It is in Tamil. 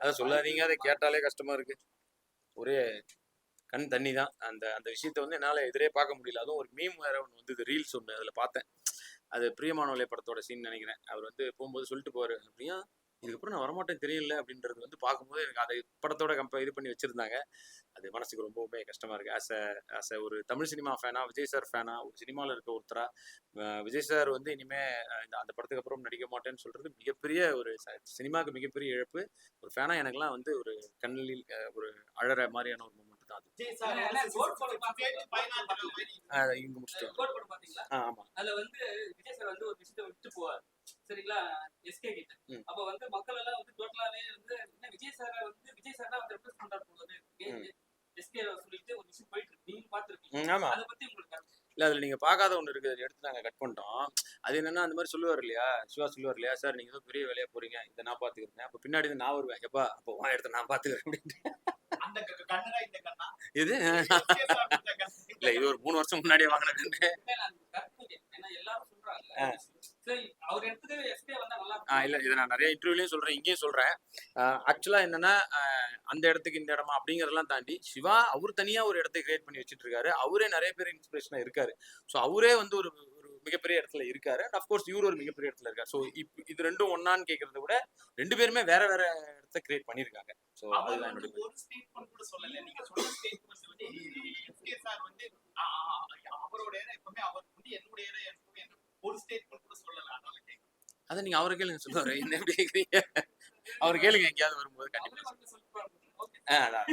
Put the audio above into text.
அதை சொல்லாதீங்க, அதை கேட்டாலே கஷ்டமா இருக்கு. ஒரே கண் தண்ணி தான். அந்த அந்த விஷயத்த வந்து என்னால எதிரே பார்க்க முடியல. அதுவும் ஒரு மீம் வேற ஒண்ணு வந்தது, ரீல்ஸ் ஒண்ணு அதுல பார்த்தேன். அது பிரியமானவளே படத்தோட சீன் நெனைக்கிறேன். அவர் வந்து போம்போது சொல்லிட்டு போவாரு, "பிரியா, இதுக்கப்புறம் நான் வரமாட்டேன்னு தெரியல" அப்படின்றது வந்து பார்க்கும்போது எனக்கு அதை படத்தோட இது பண்ணி வச்சிருந்தாங்க. அது மனசுக்கு ரொம்பவுமே கஷ்டமா இருக்கு. ஆஸ் ஒரு தமிழ் சினிமா ஃபேனா, விஜய் சார் ஃபேனா, ஒரு சினிமால இருக்க ஒருத்தரா, விஜய் சார் வந்து இனிமே அந்த படத்துக்கு அப்புறம் நடிக்க மாட்டேன்னு சொல்றது மிகப்பெரிய ஒரு சினிமாவுக்கு மிகப்பெரிய இழப்பு. ஒரு ஃபேனா எனக்கெல்லாம் வந்து ஒரு கண்ணில் ஒரு அழற மாரியான ஒரு மொமெண்ட் தான் அது. இங்க முடிச்சுட்டு ஆமா. அதுல வந்து விஜய் சார் வந்து ஒரு விஷயத்தை விட்டு போவார். சரிங்களா? எஸ்கே கிட்ட. அப்ப வந்து மக்கள் எல்லாம் வந்து டோட்டலாவே வந்து விஜய் சார் தான் வந்து ரெப்ரசன்ட் பண்றாரு போல. எஸ்கே சொல்லிட்டு ஒரு விஷயம் போயிட்டு இருக்கு. நீங்க பாத்துருக்கீங்க. ஆமா. அத பத்தி உங்களுக்கு இல்ல அதுல நீங்க பார்க்காத ஒண்ணு இருக்கு. அத எடுத்து நாங்க கட் பண்ணிட்டோம். அது என்னன்னா அந்த மாரி சொல்லுவாரு இல்லையா? சிவா சொல்லுவாரு இல்லையா? சார் நீங்க ஏதோ பெரிய வேலையா போறீங்க. இத நான் பார்த்துக்கிறேன். அப்ப பின்னாடி இருந்து நான் வருவேன். எப்பா அப்ப உன் இடத்த நான் பார்த்துக்கிறேன் அப்படின்ட்டு. அந்த கண்ணடா இந்த கண்ணா? இது இல்ல இது ஒரு 3 வருஷம் முன்னாடியே வாங்குன கண்ணு. ஏன்னா எல்லாரும் சொல்றாங்க. சரி அவர் எடுத்தது எஸ்கே வந்தா நல்லா இல்ல இத நான் நெறைய இன்டர்வியூலயும் சொல்றேன். இங்கேயும் சொல்றேன். ஆக்சுவலா என்னன்னா அந்த இடத்துக்கு இந்த இடமா அப்படிங்கிறதெல்லாம் தாண்டி சிவா அவர் தனியா ஒரு இடத்தை கிரியேட் பண்ணி வச்சுட்டு இருக்காரு. அவரே நெறைய பேர் இன்ஸ்பிரேஷனா இருக்காரு. சோ அவரே வந்து ஒரு ஒரு மிகப்பெரிய இடத்துல இருக்காரு. அண்ட் ஆஃப் கோர்ஸ் இவரு ஒரு மிகப்பெரிய இடத்துல இருக்காரு. சோ இது ரெண்டும் ஒண்ணான்னு கேட்கறத விட 2 பேருமே வேற வேற இடத்த கிரியேட் பண்ணிருக்காங்க. சோ அதுதான் என்னோட ஒரு ஸ்டேட்மென்ட் கூட சொல்லல. நீங்க சொன்ன ஸ்டேட்மென்ட் வந்து எஸ்கே சார் வந்து அவரோட ஏரியா எப்பவுமே அவர் வந்து என்னோட ஏரியா எப்பவுமே ஒரு ஸ்டேட்மென்ட் கூட சொல்லல. அதனால கேக்குறேன். அத நீங்க அவரை கேளுங்க சொல்லுவாரு. என்ன எப்படி கேக்குறீங்க? அவர் கேளுங்க எங்கேயாவது வரும்போது கண்டிப்பா. சொல்லுவாங்க. அதான்.